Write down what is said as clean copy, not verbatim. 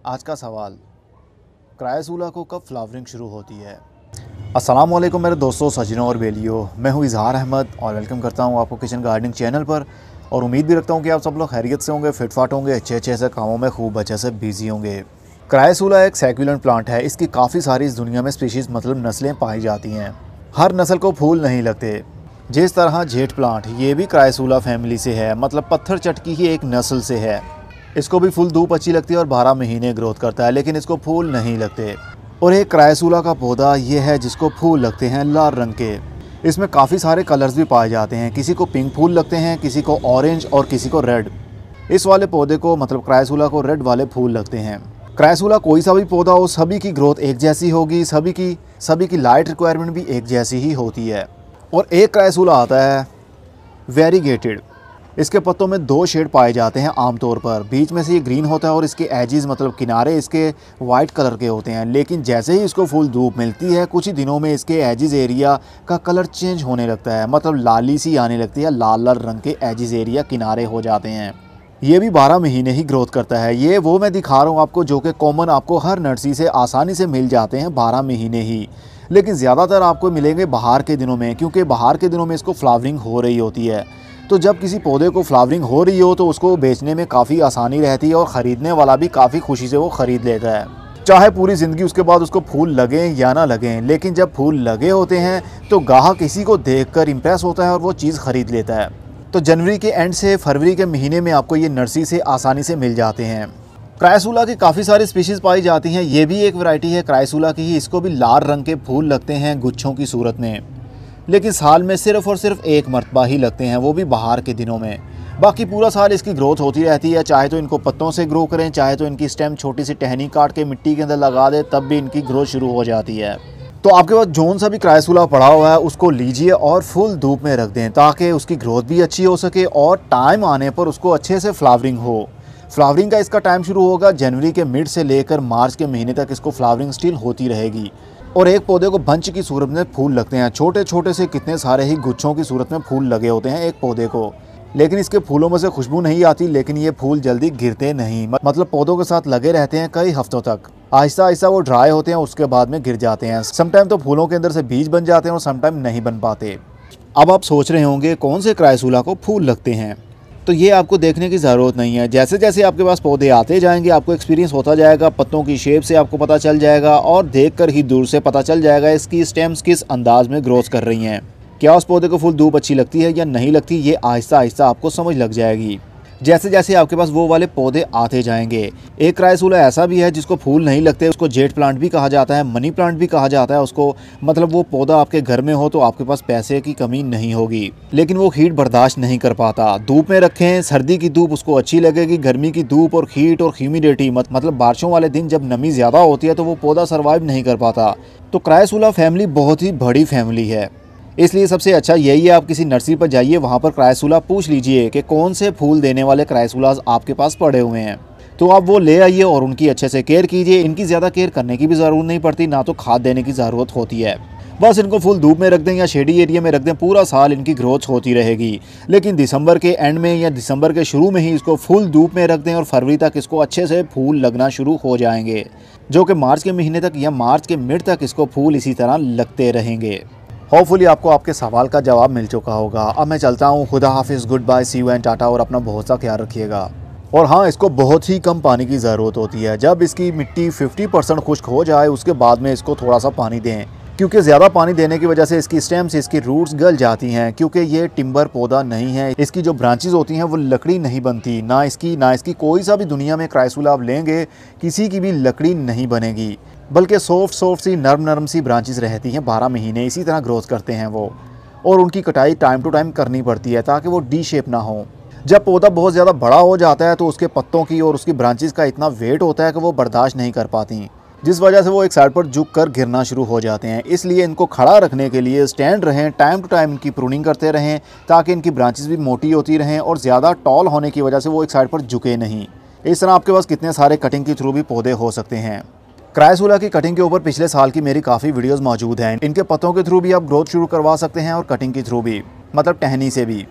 आज का सवाल, क्रायसूला को कब फ्लावरिंग शुरू होती है। अस्सलाम वालेकुम मेरे दोस्तों, सजनों और बेलियों। मैं हूँ इजहार अहमद और वेलकम करता हूँ आपको किचन गार्डनिंग चैनल पर। और उम्मीद भी रखता हूँ कि आप सब लोग खैरियत से होंगे, फिटफाट होंगे, अच्छे से कामों में खूब अच्छे से बिजी होंगे। क्रायसूला एक सैक्युलेंट प्लांट है। इसकी काफ़ी सारी इस दुनिया में स्पीशीज़ मतलब नस्लें पाई जाती हैं। हर नस्ल को फूल नहीं लगते। जिस तरह जेट प्लांट ये भी क्रायसूला फैमिली से है, मतलब पत्थर चटकी ही एक नस्ल से है। इसको भी फुल धूप अच्छी लगती है और 12 महीने ग्रोथ करता है, लेकिन इसको फूल नहीं लगते। और एक क्रायसूला का पौधा ये है जिसको फूल लगते हैं लाल रंग के। इसमें काफ़ी सारे कलर्स भी पाए जाते हैं। किसी को पिंक फूल लगते हैं, किसी को ऑरेंज और किसी को रेड। इस वाले पौधे को मतलब क्रायसूला को रेड वाले फूल लगते हैं। क्रायसूला कोई सा भी पौधा हो, सभी की ग्रोथ एक जैसी होगी, सभी की लाइट रिक्वायरमेंट भी एक जैसी ही होती है। और एक क्रायसूला आता है वेरीगेटेड। इसके पत्तों में 2 शेड पाए जाते हैं आमतौर पर। बीच में से ये ग्रीन होता है और इसके एजेस मतलब किनारे इसके वाइट कलर के होते हैं। लेकिन जैसे ही इसको फुल धूप मिलती है, कुछ ही दिनों में इसके एजेस एरिया का कलर चेंज होने लगता है, मतलब लाली सी आने लगती है। लाल लाल रंग के एजेस एरिया किनारे हो जाते हैं। ये भी 12 महीने ही ग्रोथ करता है। ये वो मैं दिखा रहा हूँ आपको जो कि कॉमन आपको हर नर्सरी से आसानी से मिल जाते हैं 12 महीने ही। लेकिन ज़्यादातर आपको मिलेंगे बाहर के दिनों में, क्योंकि बाहर के दिनों में इसको फ्लावरिंग हो रही होती है। तो जब किसी पौधे को फ्लावरिंग हो रही हो तो उसको बेचने में काफ़ी आसानी रहती है और ख़रीदने वाला भी काफ़ी खुशी से वो ख़रीद लेता है, चाहे पूरी ज़िंदगी उसके बाद उसको फूल लगें या ना लगें। लेकिन जब फूल लगे होते हैं तो ग्राहक किसी को देखकर इम्प्रेस होता है और वो चीज़ ख़रीद लेता है। तो जनवरी के एंड से फरवरी के महीने में आपको ये नर्सरी से आसानी से मिल जाते हैं। क्रायसूला की काफ़ी सारी स्पीशीज़ पाई जाती हैं। ये भी एक वैरायटी है क्रायसूला की ही। इसको भी लाल रंग के फूल लगते हैं गुच्छों की सूरत में, लेकिन साल में सिर्फ़ और सिर्फ एक मरतबा ही लगते हैं, वो भी बाहर के दिनों में। बाकी पूरा साल इसकी ग्रोथ होती रहती है। चाहे तो इनको पत्तों से ग्रो करें, चाहे तो इनकी स्टेम छोटी सी टहनी काट के मिट्टी के अंदर लगा दे, तब भी इनकी ग्रोथ शुरू हो जाती है। तो आपके पास जौन सा भी क्रायसूला पड़ा हुआ है उसको लीजिए और फुल धूप में रख दें, ताकि उसकी ग्रोथ भी अच्छी हो सके और टाइम आने पर उसको अच्छे से फ्लावरिंग हो। फ्लावरिंग का इसका टाइम शुरू होगा जनवरी के मिड से लेकर मार्च के महीने तक इसको फ्लावरिंग स्टिल होती रहेगी। और एक पौधे को बंच की सूरत में फूल लगते हैं। छोटे छोटे से कितने सारे ही गुच्छों की सूरत में फूल लगे होते हैं एक पौधे को। लेकिन इसके फूलों में से खुशबू नहीं आती, लेकिन ये फूल जल्दी गिरते नहीं, मतलब पौधों के साथ लगे रहते हैं कई हफ्तों तक। आहिस्ता आहिस्ता वो ड्राई होते हैं, उसके बाद में गिर जाते हैं। समटाइम तो फूलों के अंदर से बीज बन जाते हैं और समटाइम नहीं बन पाते। अब आप सोच रहे होंगे कौन से क्रायसूला को फूल लगते हैं, तो ये आपको देखने की ज़रूरत नहीं है। जैसे जैसे आपके पास पौधे आते जाएंगे आपको एक्सपीरियंस होता जाएगा, पत्तों की शेप से आपको पता चल जाएगा और देखकर ही दूर से पता चल जाएगा इसकी स्टेम्स किस अंदाज में ग्रोथ कर रही हैं। क्या उस पौधे को फुल धूप अच्छी लगती है या नहीं लगती, ये आहिस्ता आहिस्ता आपको समझ लग जाएगी जैसे जैसे आपके पास वो वाले पौधे आते जाएंगे। एक क्रायसूला ऐसा भी है जिसको फूल नहीं लगते, उसको जेट प्लांट भी कहा जाता है, मनी प्लांट भी कहा जाता है उसको। मतलब वो पौधा आपके घर में हो तो आपके पास पैसे की कमी नहीं होगी, लेकिन वो हीट बर्दाश्त नहीं कर पाता। धूप में रखें, सर्दी की धूप उसको अच्छी लगेगी, गर्मी की धूप और हीट और ह्यूमिडिटी मतलब बारिशों वाले दिन जब नमी ज़्यादा होती है तो वो पौधा सर्वाइव नहीं कर पाता। तो क्रायसूला फैमिली बहुत ही बड़ी फैमिली है, इसलिए सबसे अच्छा यही है आप किसी नर्सरी पर जाइए, वहाँ पर क्रायसूला पूछ लीजिए कि कौन से फूल देने वाले क्रायसूलाज आपके पास पड़े हुए हैं। तो आप वो ले आइए और उनकी अच्छे से केयर कीजिए। इनकी ज़्यादा केयर करने की भी ज़रूरत नहीं पड़ती, ना तो खाद देने की ज़रूरत होती है। बस इनको फुल धूप में रख दें या शेडी एरिया में रख दें, पूरा साल इनकी ग्रोथ होती रहेगी। लेकिन दिसंबर के एंड में या दिसंबर के शुरू में ही इसको फुल धूप में रख दें और फरवरी तक इसको अच्छे से फूल लगना शुरू हो जाएंगे, जो कि मार्च के महीने तक या मार्च के मिड तक इसको फूल इसी तरह लगते रहेंगे। होपफुली आपको आपके सवाल का जवाब मिल चुका होगा। अब मैं चलता हूँ। खुदा हाफिज़, good bye, see you and tata. और अपना बहुत सा ख्याल रखिएगा। और हाँ, इसको बहुत ही कम पानी की ज़रूरत होती है। जब इसकी मिट्टी 50% खुश्क हो जाए उसके बाद में इसको थोड़ा सा पानी दें, क्योंकि ज़्यादा पानी देने की वजह से इसकी स्टेम्स, इसकी रूट्स गल जाती हैं। क्योंकि ये टिम्बर पौधा नहीं है, इसकी जो ब्रांचेस होती हैं वो लकड़ी नहीं बनती। ना इसकी कोई सा भी दुनिया में क्रायसूला आप लेंगे किसी की भी लकड़ी नहीं बनेगी, बल्कि सॉफ्ट सी नरम सी ब्रांचेस रहती हैं। 12 महीने इसी तरह ग्रोथ करते हैं वो, और उनकी कटाई टाइम टू टाइम करनी पड़ती है ताकि वो डी शेप ना हो। जब पौधा बहुत ज़्यादा बड़ा हो जाता है तो उसके पत्तों की और उसकी ब्रांचेस का इतना वेट होता है कि वो बर्दाश्त नहीं कर पाती, जिस वजह से वो एक साइड पर झुक कर गिरना शुरू हो जाते हैं। इसलिए इनको खड़ा रखने के लिए स्टैंड रहें, टाइम टू टाइम इनकी प्रूनिंग करते रहें, ताकि इनकी ब्रांचेस भी मोटी होती रहें और ज़्यादा टॉल होने की वजह से वो एक साइड पर झुके नहीं। इस तरह आपके पास कितने सारे कटिंग के थ्रू भी पौधे हो सकते हैं। क्रायसूला की कटिंग के ऊपर पिछले साल की मेरी काफ़ी वीडियोस मौजूद हैं। इनके पत्तों के थ्रू भी आप ग्रोथ शुरू करवा सकते हैं और कटिंग के थ्रू भी, मतलब टहनी से भी।